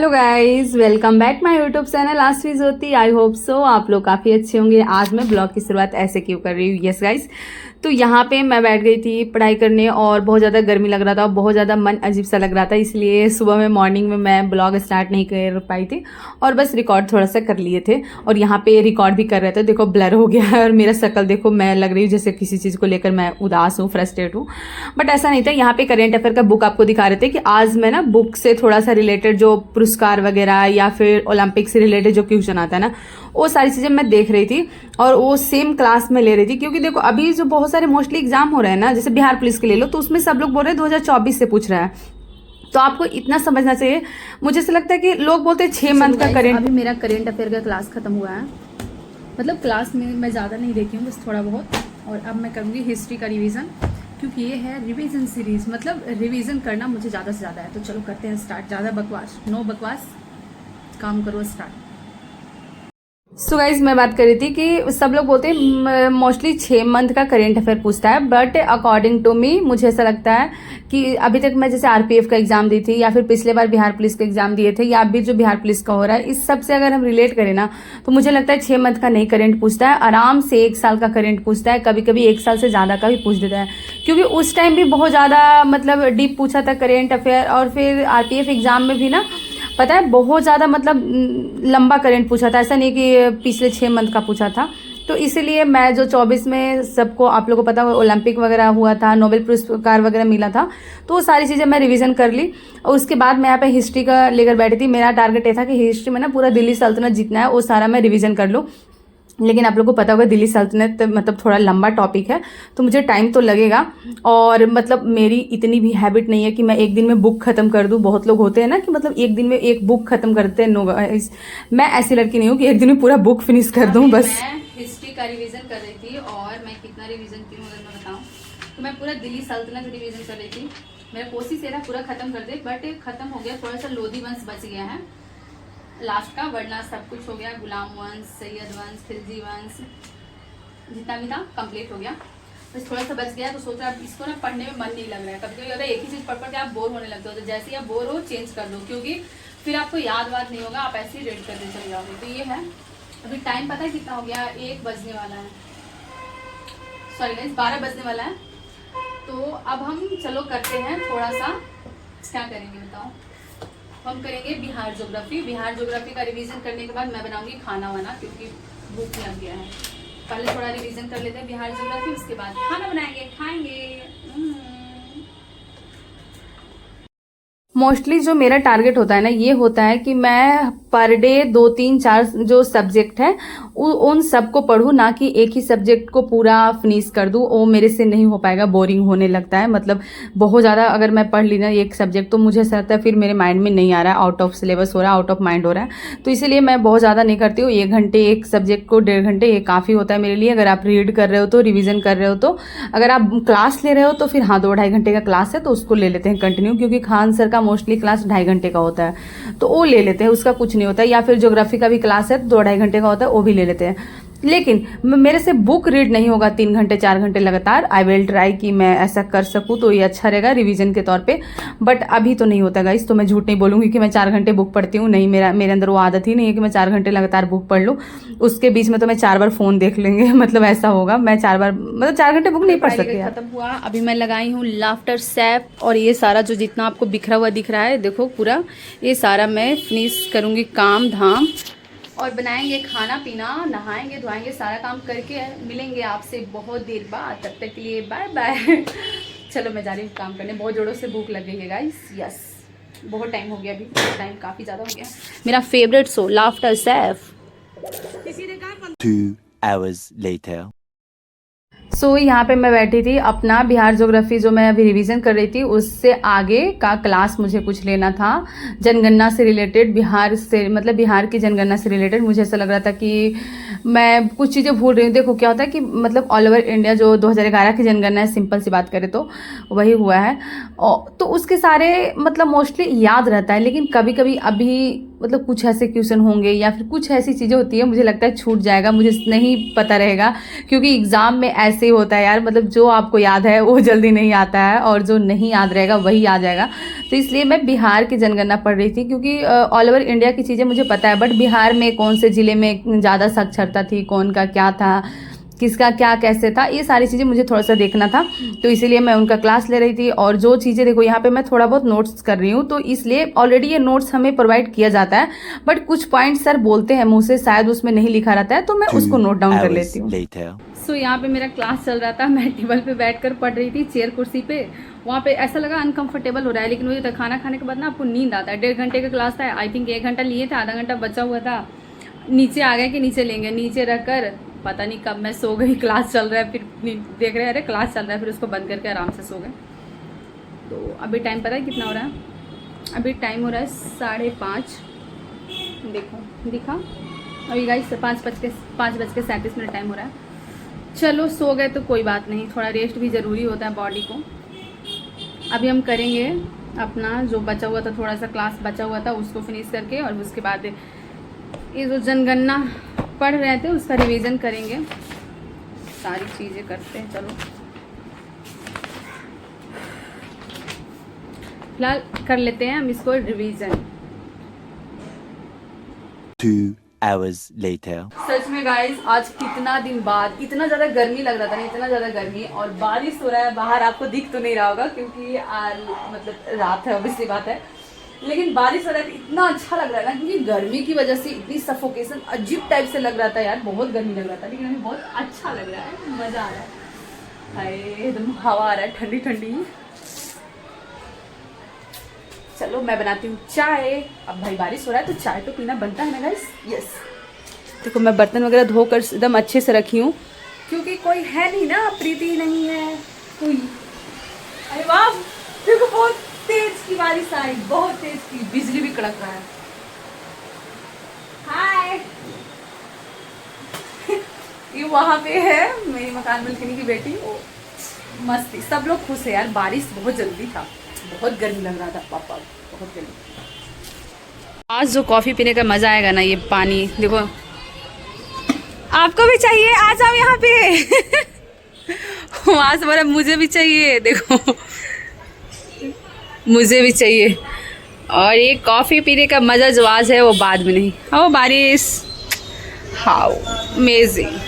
Hello guys, welcome back my YouTube channel Aasvi Jyoti. I hope so आप लोग काफ़ी अच्छे होंगे। आज मैं ब्लॉग की शुरुआत ऐसे क्यों कर रही हूँ? यस गाइस, तो यहाँ पे मैं बैठ गई थी पढ़ाई करने और बहुत ज़्यादा गर्मी लग रहा था और बहुत ज़्यादा मन अजीब सा लग रहा था, इसलिए सुबह में मॉर्निंग में मैं ब्लॉग स्टार्ट नहीं कर पाई थी और बस रिकॉर्ड थोड़ा सा कर लिए थे। और यहाँ पे रिकॉर्ड भी कर रहे थे, देखो ब्लर हो गया है और मेरा शक्ल देखो, मैं लग रही हूँ जैसे किसी चीज़ को लेकर मैं उदास हूँ, फ्रस्ट्रेट हूँ, बट ऐसा नहीं था। यहाँ पे करेंट अफेयर का बुक आपको दिखा रहे थे कि आज मैं ना बुक से थोड़ा सा रिलेटेड जो पुरस्कार वगैरह या फिर ओलंपिक से रिलेटेड जो क्वेश्चन आता है ना, वो सारी चीज़ें मैं देख रही थी और वो सेम क्लास में ले रही थी। क्योंकि देखो अभी जो बहुत सारे मोस्टली एग्जाम हो रहे हैं ना, जैसे बिहार पुलिस के ले लो, तो उसमें सब लोग बोल रहे हैं 2024 से पूछ रहा है, तो आपको इतना समझना चाहिए। मुझे ऐसा लगता है कि लोग बोलते हैं 6 मंथ का करेंट। अभी मेरा करेंट अफेयर का क्लास खत्म हुआ है, मतलब क्लास में मैं ज़्यादा नहीं देखी हूँ, बस थोड़ा बहुत। और अब मैं करूँगी हिस्ट्री का रिवीजन, क्योंकि ये है रिवीजन सीरीज, मतलब रिवीजन करना मुझे ज़्यादा से ज़्यादा है। तो चलो करते हैं स्टार्ट, ज़्यादा बकवास नो बकवास, काम करो स्टार्ट। सो गाइज, मैं बात कर रही थी कि सब लोग बोलते हैं मोस्टली 6 मंथ का करेंट अफेयर पूछता है, बट अकॉर्डिंग टू मी मुझे ऐसा लगता है कि अभी तक मैं जैसे आरपीएफ का एग्जाम दी थी या फिर पिछले बार बिहार पुलिस का एग्जाम दिए थे या अभी जो बिहार पुलिस का हो रहा है, इस सब से अगर हम रिलेट करें ना, तो मुझे लगता है 6 मंथ का नहीं करेंट पूछता है, आराम से 1 साल का करेंट पूछता है, कभी कभी 1 साल से ज़्यादा का भी पूछ देता है। क्योंकि उस टाइम भी बहुत ज़्यादा मतलब डीप पूछा था करेंट अफेयर, और फिर आरपीएफ एग्जाम में भी ना पता है बहुत ज़्यादा मतलब लंबा करेंट पूछा था, ऐसा नहीं कि पिछले 6 मंथ का पूछा था। तो इसीलिए मैं जो 24 में सबको आप लोगों को पता ओलंपिक वगैरह हुआ था, नोबेल पुरस्कार वगैरह मिला था, तो वो सारी चीज़ें मैं रिवीजन कर ली। और उसके बाद मैं यहाँ पे हिस्ट्री का लेकर बैठी थी। मेरा टारगेट ये था कि हिस्ट्री में ना पूरा दिल्ली सल्तनत जितना है वो सारा मैं रिवीजन कर लूँ। लेकिन आप लोगों को पता होगा दिल्ली सल्तनत मतलब थोड़ा लंबा टॉपिक है, तो मुझे टाइम तो लगेगा। और मतलब मेरी इतनी भी हैबिट नहीं है कि मैं एक दिन में बुक खत्म कर दूं। बहुत लोग होते हैं ना कि मतलब एक दिन में एक बुक खत्म करते हैं। नो गाइस, मैं ऐसी लड़की नहीं हूँ कि एक दिन में पूरा बुक फिनिश कर दूं। बस मैं हिस्ट्री का रिवीजन कर रही थी, और मैं कितना रिवीजन की हूँ अगर मैं बताऊँ तो मैं पूरा दिल्ली सल्तनत रिवीजन कर रही थी। मेरा कोशिश era पूरा खत्म कर दे, बट खत्म हो गया, थोड़ा सा लोधी वंश बच गया है लास्ट का, वरना सब कुछ हो गया। गुलाम वंश, सैयद वंश, खिलजी वंश, जितना भी था कंप्लीट हो गया, बस थोड़ा सा बच गया। तो सोच रहा इसको ना पढ़ने में मन नहीं लग रहा है। कभी कभी होता है एक ही चीज़ पढ़ पढ़ के आप बोर होने लगते हो, तो जैसे ही आप बोर हो चेंज कर दो, क्योंकि फिर आपको याद वाद नहीं होगा, आप ऐसे ही रीड करते चले जाओगे। तो ये है। अभी टाइम पता है कितना हो गया? 1 बजने वाला है, सॉरी गाइस 12 बजने वाला है। तो अब हम चलो करते हैं थोड़ा सा, क्या करेंगे बताओ? हम करेंगे बिहार ज्योग्राफी। बिहार ज्योग्राफी का रिवीजन करने के बाद मैं बनाऊंगी खाना वाना, क्योंकि भूख लग गया है। पहले थोड़ा रिवीजन कर लेते हैं बिहार ज्योग्राफी, उसके बाद खाना बनाएंगे, खाएंगे। मोस्टली जो मेरा टारगेट होता है ना, ये होता है कि मैं पर डे 2 3 4 जो सब्जेक्ट है उन सबको पढ़ूँ, ना कि एक ही सब्जेक्ट को पूरा फिनिश कर दूँ। वो मेरे से नहीं हो पाएगा, बोरिंग होने लगता है। मतलब बहुत ज़्यादा अगर मैं पढ़ ली ना एक सब्जेक्ट, तो मुझे ऐसा लगता है फिर मेरे माइंड में नहीं आ रहा है, आउट ऑफ सिलेबस हो रहा है, आउट ऑफ माइंड हो रहा है। तो इसीलिए मैं बहुत ज़्यादा नहीं करती हूँ। 1 घंटे एक सब्जेक्ट को, 1.5 घंटे ये काफ़ी होता है मेरे लिए। अगर आप रीड कर रहे हो तो, रिविजन कर रहे हो तो, अगर आप क्लास ले रहे हो तो फिर हाँ 2-2.5 घंटे का क्लास है तो उसको ले लेते हैं कंटिन्यू, क्योंकि खान सर का मोस्टली क्लास 2.5 घंटे का होता है, तो वो ले लेते हैं, उसका कुछ नहीं होता है। या फिर ज्योग्राफी का भी क्लास है तो 2-2.5 घंटे का होता है, वो भी ले लेते हैं। लेकिन मेरे से बुक रीड नहीं होगा 3 घंटे 4 घंटे लगातार। आई विल ट्राई कि मैं ऐसा कर सकूं, तो ये अच्छा रहेगा रिवीजन के तौर पे, बट अभी तो नहीं होता गाइस। तो मैं झूठ नहीं बोलूंगी कि मैं 4 घंटे बुक पढ़ती हूँ, नहीं, मेरे अंदर वो आदत ही नहीं है कि मैं 4 घंटे लगातार बुक पढ़ लूँ। उसके बीच में तो मैं 4 बार फोन देख लेंगे मतलब ऐसा होगा। मैं 4 बार मतलब 4 घंटे बुक नहीं पढ़ सकती। खत्म हुआ, अभी मैं लगाई हूँ लाफ्टर सैप, और ये सारा जो जितना आपको बिखरा हुआ दिख रहा है, देखो पूरा ये सारा मैं फिनिश करूँगी काम धाम, और बनाएंगे खाना पीना, नहाएंगे धोएंगे, सारा काम करके मिलेंगे आपसे बहुत देर बाद। तब तक के लिए बाय बाय। चलो मैं जा रही हूँ काम करने, बहुत जोरों से भूख लग गई है गाइस। यस, बहुत टाइम हो गया, अभी टाइम काफ़ी ज़्यादा हो गया। मेरा favourite show laughter Saif. 2 hours later. सो यहाँ पे मैं बैठी थी, अपना बिहार ज्योग्राफी जो मैं अभी रिवीजन कर रही थी उससे आगे का क्लास मुझे कुछ लेना था, जनगणना से रिलेटेड, बिहार से मतलब बिहार की जनगणना से रिलेटेड। मुझे ऐसा लग रहा था कि मैं कुछ चीज़ें भूल रही हूँ। देखो क्या होता है कि मतलब ऑल ओवर इंडिया जो 2011 की जनगणना है, सिंपल सी बात करें तो वही हुआ है, तो उसके सारे मतलब मोस्टली याद रहता है, लेकिन कभी कभी अभी मतलब कुछ ऐसे क्वेश्चन होंगे या फिर कुछ ऐसी चीज़ें होती है, मुझे लगता है छूट जाएगा, मुझे नहीं पता रहेगा, क्योंकि एग्ज़ाम में ऐसे ही होता है यार, मतलब जो आपको याद है वो जल्दी नहीं आता है और जो नहीं याद रहेगा वही आ जाएगा। तो इसलिए मैं बिहार की जनगणना पढ़ रही थी, क्योंकि ऑल ओवर इंडिया की चीज़ें मुझे पता है, बट बिहार में कौन से ज़िले में ज़्यादा साक्षरता थी, कौन का क्या था, किसका क्या कैसे था, ये सारी चीज़ें मुझे थोड़ा सा देखना था। तो इसीलिए मैं उनका क्लास ले रही थी। और जो चीज़ें देखो यहाँ पे मैं थोड़ा बहुत नोट्स कर रही हूँ, तो इसलिए ऑलरेडी ये नोट्स हमें प्रोवाइड किया जाता है, बट कुछ पॉइंट सर बोलते हैं मुँह से, शायद उसमें नहीं लिखा रहता है, तो मैं उसको नोट डाउन कर लेती हूँ। सो यहाँ पे मेरा क्लास चल रहा था, मैं टेबल पे बैठकर पढ़ रही थी, चेयर कुर्सी पे। वहाँ पे ऐसा लगा अनकंफर्टेबल हो रहा है, लेकिन वही था, खाना खाने के बाद ना आपको नींद आता है। 1.5 घंटे का क्लास था, आई थिंक 1 घंटा लिए थे, आधा घंटा बचा हुआ था। नीचे आ गए कि नीचे लेंगे, नीचे रखकर पता नहीं कब मैं सो गई। क्लास चल रहा है, फिर देख रहे हैं अरे क्लास चल रहा है, फिर उसको बंद करके आराम से सो गए। तो अभी टाइम पता है कितना हो रहा है? अभी टाइम हो रहा है 5:30। देखो दिखा अभी गाइस 5:37 टाइम हो रहा है। चलो सो गए तो कोई बात नहीं, थोड़ा रेस्ट भी ज़रूरी होता है बॉडी को। अभी हम करेंगे अपना जो बचा हुआ था, थोड़ा सा क्लास बचा हुआ था उसको फिनिश करके, और उसके बाद ये जो जनगणना पढ़ रहे थे उसका रिवीजन करेंगे। सारी चीज़ें करते हैं, चलो फिलहाल कर लेते हैं हम इसको रिवीजन। 2 hours later. सच में गाइस आज कितना दिन बाद, इतना ज़्यादा गर्मी लग रहा था ना, इतना ज़्यादा गर्मी, और बारिश हो रहा है बाहर। आपको दिख तो नहीं रहा होगा क्योंकि मतलब रात है, ऑब्वियसली बात है, लेकिन बारिश हो रहा है, इतना अच्छा लग रहा है ना, क्योंकि गर्मी की वजह से इतनी सफोकेशन अजीब टाइप से लग रहा था यार, बहुत गर्मी लग रहा था, लेकिन अभी बहुत अच्छा लग रहा है, मज़ा आ रहा है। हाय एकदम हवा आ रहा है ठंडी ठंडी। चलो मैं बनाती हूँ चाय। अब भाई बारिश हो रहा है तो चाय तो पीना बनता है ना गाइस। यस देखो मैं बर्तन वगैरह धोकर एकदम अच्छे से रखी हूँ, क्योंकि कोई है नहीं ना, प्रीति नहीं है कोई। अरे वाह देखो बहुत तेज की बारिश आई, बहुत तेज की, बिजली भी कड़क रहा है। हाय ये वहाँ पे है मेरी मकान मालकिनी की बेटी, वो मस्ती, सब लोग खुश है यार। बारिश बहुत जल्दी था, बहुत गर्मी लग रहा था पापा, बहुत गर्मी। आज जो कॉफ़ी पीने का मज़ा आएगा ना, ये पानी देखो, आपको भी चाहिए आ जाओ यहाँ पे। वहाँ से बोला मुझे भी चाहिए, देखो मुझे भी चाहिए। और ये कॉफ़ी पीने का मज़ा जो आज है वो बाद में नहीं। ओ बारिश, हाउ अमेजिंग।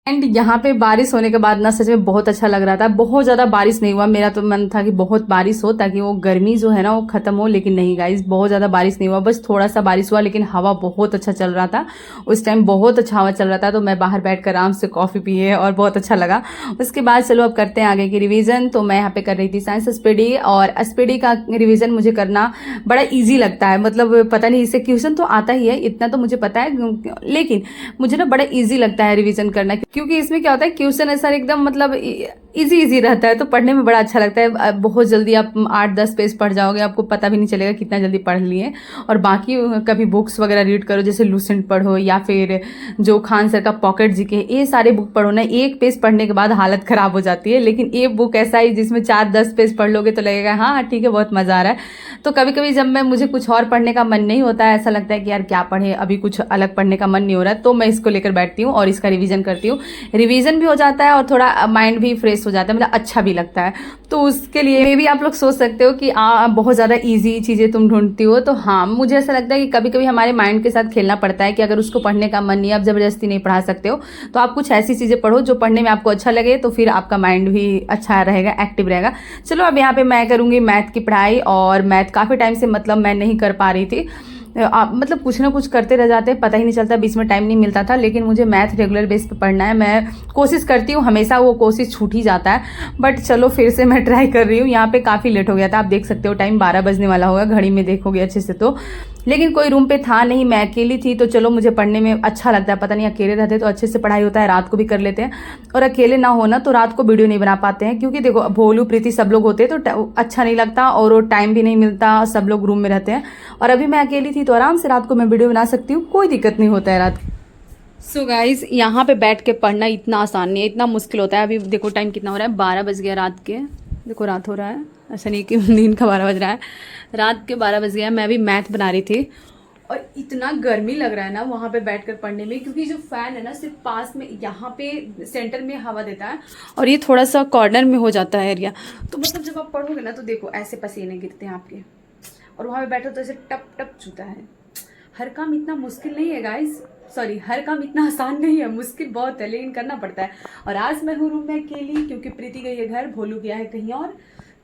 एंड यहाँ पे बारिश होने के बाद ना सच में बहुत अच्छा लग रहा था। बहुत ज़्यादा बारिश नहीं हुआ, मेरा तो मन था कि बहुत बारिश हो ताकि वो गर्मी जो है ना वो ख़त्म हो, लेकिन नहीं गाइस बहुत ज़्यादा बारिश नहीं हुआ, बस थोड़ा सा बारिश हुआ, लेकिन हवा बहुत अच्छा चल रहा था उस टाइम, बहुत अच्छा हवा चल रहा था। तो मैं बाहर बैठ कर आराम से कॉफ़ी पिए और बहुत अच्छा लगा। उसके बाद चलो अब करते हैं आगे की रिविज़न। तो मैं यहाँ पे कर रही थी साइंस एसपीडी, और एसपीडी का रिविज़न मुझे करना बड़ा ईजी लगता है। मतलब पता नहीं, इससे क्वेश्चन तो आता ही है, इतना तो मुझे पता है, लेकिन मुझे ना बड़ा ईजी लगता है रिविज़न करना, क्योंकि इसमें क्या होता है क्वेश्चन ऐसा एकदम मतलब इजी रहता है, तो पढ़ने में बड़ा अच्छा लगता है। बहुत जल्दी आप 8-10 पेज पढ़ जाओगे, आपको पता भी नहीं चलेगा कितना जल्दी पढ़ लिए। और बाकी कभी बुक्स वगैरह रीड करो, जैसे लूसेंट पढ़ो या फिर जो खान सर का पॉकेट जीके, ये सारे बुक पढ़ो ना, एक पेज पढ़ने के बाद हालत ख़राब हो जाती है। लेकिन ये बुक ऐसा ही जिसमें 4-10 पेज पढ़ लोगे तो लगेगा हाँ ठीक है बहुत मज़ा आ रहा है। तो कभी कभी जब मुझे कुछ और पढ़ने का मन नहीं होता है, ऐसा लगता है कि यार क्या पढ़े, अभी कुछ अलग पढ़ने का मन नहीं हो रहा है, तो मैं इसको लेकर बैठती हूँ और इसका रिवीजन करती हूँ। रिवीजन भी हो जाता है और थोड़ा माइंड भी फ्रेश हो जाता है, मतलब अच्छा भी लगता है। तो उसके लिए मे भी आप लोग सोच सकते हो कि बहुत ज़्यादा ईजी चीज़ें तुम ढूंढती हो, तो हाँ मुझे ऐसा लगता है कि कभी कभी हमारे माइंड के साथ खेलना पड़ता है कि अगर उसको पढ़ने का मन नहीं है, आप ज़बरदस्ती नहीं पढ़ा सकते हो, तो आप कुछ ऐसी चीज़ें पढ़ो जो पढ़ने में आपको अच्छा लगे, तो फिर आपका माइंड भी अच्छा रहेगा, एक्टिव रहेगा। चलो अब यहाँ पे मैं करूँगी मैथ की पढ़ाई, और मैथ काफ़ी टाइम से मतलब मैं नहीं कर पा रही थी। मतलब कुछ ना कुछ करते रह जाते हैं, पता ही नहीं चलता, बीच में टाइम नहीं मिलता था। लेकिन मुझे मैथ रेगुलर बेस पे पढ़ना है, मैं कोशिश करती हूँ, हमेशा वो कोशिश छूट ही जाता है, बट चलो फिर से मैं ट्राई कर रही हूँ। यहाँ पे काफ़ी लेट हो गया था, आप देख सकते हो टाइम 12 बजने वाला होगा, घड़ी में देखोगे अच्छे से तो लेकिन कोई रूम पे था नहीं, मैं अकेली थी, तो चलो मुझे पढ़ने में अच्छा लगता है। पता नहीं अकेले रहते तो अच्छे से पढ़ाई होता है, रात को भी कर लेते हैं, और अकेले ना हो ना तो रात को वीडियो नहीं बना पाते हैं, क्योंकि देखो भोलू प्रीति सब लोग होते हैं तो अच्छा नहीं लगता और वो टाइम भी नहीं मिलता, सब लोग रूम में रहते हैं। और अभी मैं अकेली थी तो आराम से रात को मैं वीडियो बना सकती हूँ, कोई दिक्कत नहीं होता है रात। सो गाइज यहाँ पे बैठ के पढ़ना इतना आसान नहीं है, इतना मुश्किल होता है। अभी देखो टाइम कितना हो रहा है, 12 बज गया रात के। देखो रात हो रहा है, ऐसा नहीं कि दिन का 12 बज रहा है, रात के 12 बज गया। मैं अभी मैथ बना रही थी और इतना गर्मी लग रहा है ना वहाँ पे बैठकर पढ़ने में, क्योंकि जो फ़ैन है ना सिर्फ पास में यहाँ पे सेंटर में हवा देता है और ये थोड़ा सा कॉर्नर में हो जाता है एरिया। तो मतलब जब आप पढ़ोगे ना तो देखो ऐसे पसीने गिरते हैं आपके, और वहाँ पे बैठो तो ऐसे टप टप चूता है। हर काम इतना मुश्किल नहीं है गाइस, सॉरी हर काम इतना आसान नहीं है, मुश्किल बहुत है लेकिन करना पड़ता है। और आज मैं हूँ रूम में अकेली, क्योंकि प्रीति गई है घर, भोलू गया है कहीं और,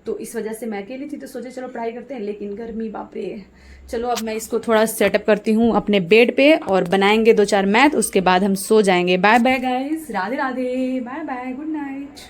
तो इस वजह से मैं अकेली थी, तो सोचे चलो पढ़ाई करते हैं, लेकिन गर्मी बाप रे। चलो अब मैं इसको थोड़ा सेटअप करती हूँ अपने बेड पे और बनाएंगे 2-4 मैथ, उसके बाद हम सो जाएंगे। Bye bye guys, Radhe Radhe, bye bye, good night.